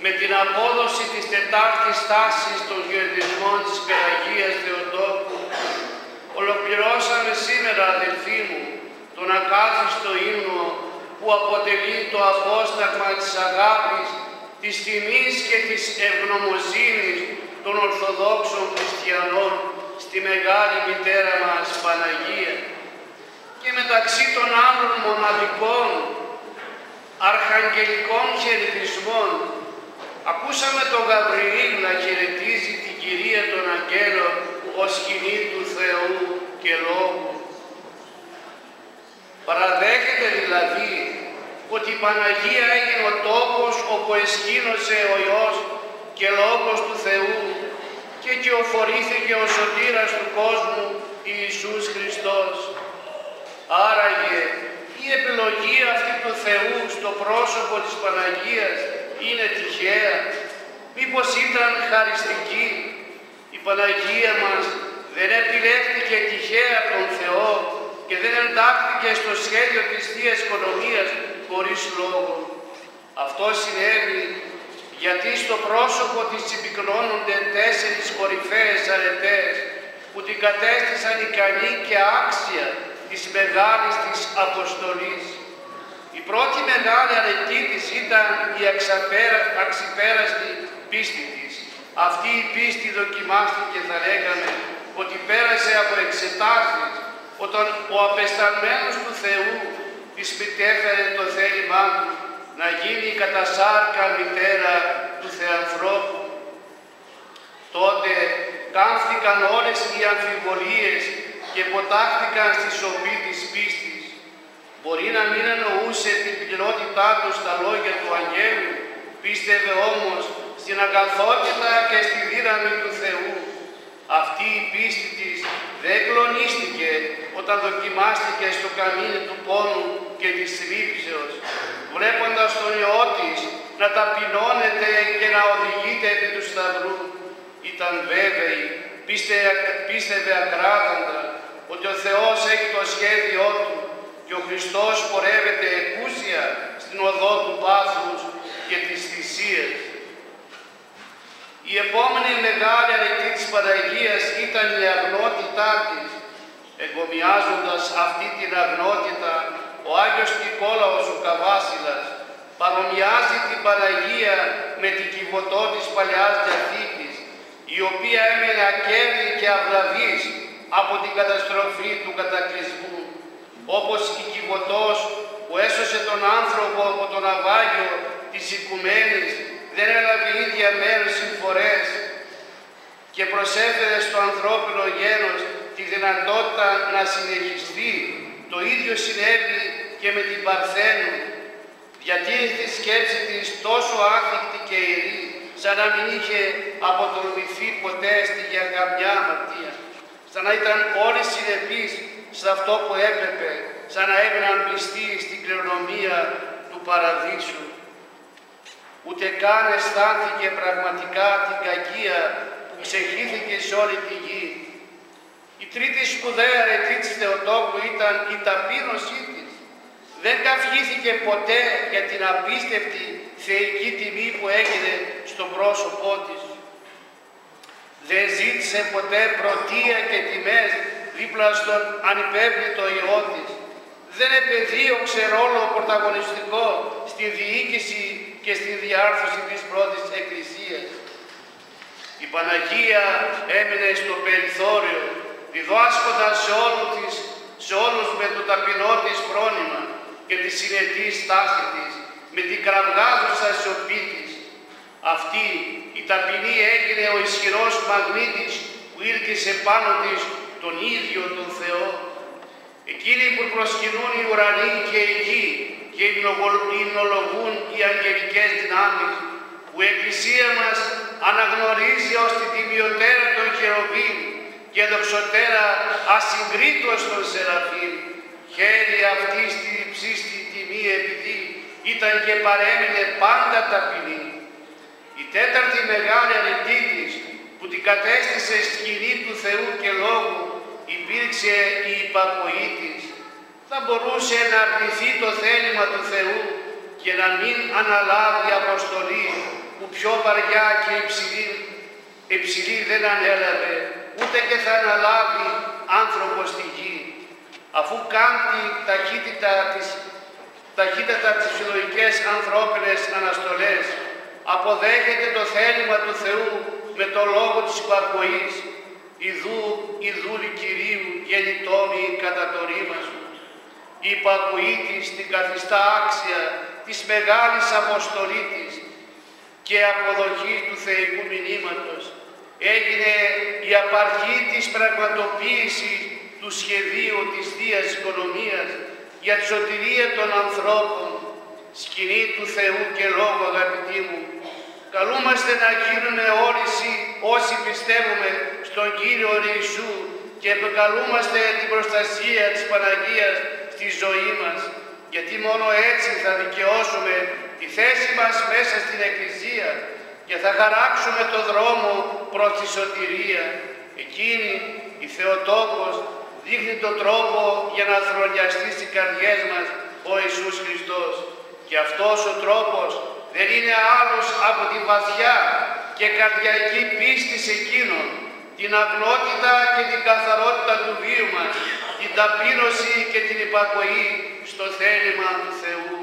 με την απόδοση της τετάρτης τάσης των χαιρετισμών της Περαγίας Θεοτόκου, ολοκληρώσαμε σήμερα, αδελφοί μου, τον ακάθιστο ύμνο που αποτελεί το απόσταγμα της αγάπης, της τιμής και της ευγνωμοσύνης των Ορθοδόξων Χριστιανών στη Μεγάλη Μητέρα μας Παναγία. Και μεταξύ των άλλων μοναδικών αρχαγγελικών χαιρετισμών ακούσαμε τον Γαβριήλ να χαιρετίζει την Κυρία των Αγγέλων ως σκηνή του Θεού και Λόγου. Παραδέχεται δηλαδή ότι η Παναγία έγινε ο τόπος όπου εσκήνωσε ο Υιός και Λόγος του Θεού και κυοφορήθηκε ο σωτήρας του κόσμου Ιησούς Χριστός. Άραγε η επιλογή αυτή του Θεού στο πρόσωπο της Παναγίας είναι τυχαία? Μήπως ήταν χαριστική? Η Παναγία μας δεν επιλέχθηκε τυχαία από τον Θεό και δεν εντάχθηκε στο σχέδιο της Θείας Οικονομίας χωρίς λόγο. Αυτό συνέβη γιατί στο πρόσωπο της συμπυκνώνονται 4 κορυφαίες αρετές που την κατέστησαν ικανή και άξια της μεγάλης της αποστολής. Η πρώτη μεγάλη αρετή της ήταν η αξιπέραστη πίστη της. Αυτή η πίστη δοκιμάστηκε, θα λέγαμε, ότι πέρασε από εξετάσεις όταν ο απεσταλμένος του Θεού της μετέφερε το θέλημά του να γίνει κατά σάρκα μητέρα του Θεανθρώπου. Τότε κάμφθηκαν όλες οι αμφιβολίες και ποτάχθηκαν στη σοπή της πίστης. Μπορεί να μην εννοούσε την πληρότητά του στα λόγια του Αγγέλου, πίστευε όμως στην αγαθότητα και στη δύναμη του Θεού. Αυτή η πίστη της δεν κλονίστηκε όταν δοκιμάστηκε στο καμίνι του πόνου και της θλίψεως, βλέποντας τον Υιό της να ταπεινώνεται και να οδηγείται επί του σταυρού. Ήταν βέβαιη, πίστευε ακράδαντα ότι ο Θεός έχει το σχέδιό του και ο Χριστός πορεύεται εκούσια στην οδό του πάθους και της θυσίας. Η επόμενη μεγάλη αρετή της Παναγίας ήταν η αγνότητά της. Εγκομιάζοντας αυτή την αγνότητα, ο Άγιος Νικόλαος ο Καβάσιλας παρομοιάζει την Παναγία με την Κιβωτό της Παλαιάς Διαθήκης, η οποία έμενε ακέραιη και αυλαβής από την καταστροφή του κατακλυσμού, όπως η Κιβωτός που έσωσε τον άνθρωπο από το ναυάγιο της οικουμένης δεν έλαβε ίδια μέρος συμφορές και προσέφερε στο ανθρώπινο γένος τη δυνατότητα να συνεχιστεί. Το ίδιο συνέβη και με την Παρθένου. Διατήρησε τη σκέψη της τόσο άθικτη και ιερή, σαν να μην είχε αποτολμηθεί ποτέ για καμιά αμαρτία. Σαν να ήταν όλοι συνεπείς σε αυτό που έπρεπε, σαν να έμεναν πιστοί στην κληρονομία του Παραδείσου. Ούτε καν αισθάνθηκε πραγματικά την κακία που ξεχύθηκε σε όλη τη γη. Η τρίτη σπουδαία αρετή της Θεοτόκου ήταν η ταπείνωσή της. Δεν καυχήθηκε ποτέ για την απίστευτη θεϊκή τιμή που έγινε στο πρόσωπό της. Δεν ζήτησε ποτέ πρωτεία και τιμές δίπλα στον ανυπέρβλητο Υιό της. Δεν επεδίωξε ρόλο πρωταγωνιστικό στη διοίκηση και στη διάρθρωση της πρώτης Εκκλησίας. Η Παναγία έμεινε στο περιθώριο, διδάσκοντας σε όλους με το ταπεινό της φρόνημα και τη συνετή στάση της, με την κραυγάζουσα σιωπή της. Αυτή η ταπεινή έγινε ο ισχυρός μαγνήτης που ήρκησε πάνω της τον ίδιο τον Θεό. Εκείνοι που προσκυνούν οι ουρανοί και η γη και υμνολογούν οι αγγελικές δυνάμεις, που η Εκκλησία μας αναγνωρίζει ως την τιμιωτέρα των χεροβίμ και δοξωτέρα ασυγκρίτως των Σεραφείμ, χαίρει αυτή στη υψίστη τιμή επειδή ήταν και παρέμεινε πάντα ταπεινή. Η τέταρτη μεγάλη αρετή της, που την κατέστησε σκηνή του Θεού και Λόγου, υπήρξε η υπακοή της. Θα μπορούσε να αρνηθεί το θέλημα του Θεού και να μην αναλάβει αποστολή που πιο βαριά και υψηλή δεν ανέλαβε, ούτε και θα αναλάβει άνθρωπος στη γη, αφού κάμπτει ταχύτατα τις φυσιολογικές ανθρώπινες αναστολές, αποδέχεται το θέλημα του Θεού με το λόγο της υπακοής, η δούλη Κυρίου γεννητόμη κατά το ρήμα σου. Η υπακοή της την καθιστά άξια της μεγάλης αποστολής της και αποδοχή του θεϊκού μηνύματος. Έγινε η απαρχή της πραγματοποίησης του σχεδίου της Θείας Οικονομίας για τη σωτηρία των ανθρώπων, σκηνή του Θεού και λόγου, αγαπητοί μου. Καλούμαστε να γίνουμε όλοι όσοι πιστεύουμε στον Κύριο Ιησού και επικαλούμαστε την προστασία της Παναγίας στη ζωή μας, γιατί μόνο έτσι θα δικαιώσουμε τη θέση μας μέσα στην Εκκλησία και θα χαράξουμε το δρόμο προς τη σωτηρία. Εκείνη, η Θεοτόκος, δείχνει τον τρόπο για να θρονιαστεί στις καρδιές μας ο Ιησούς Χριστός. Και αυτός ο τρόπος δεν είναι άλλος από τη βαθιά και καρδιακή πίστη σε Εκείνον, την αγνότητα και την καθαρότητα του βίου μας, την ταπείνωση και την υπακοή στο θέλημα του Θεού.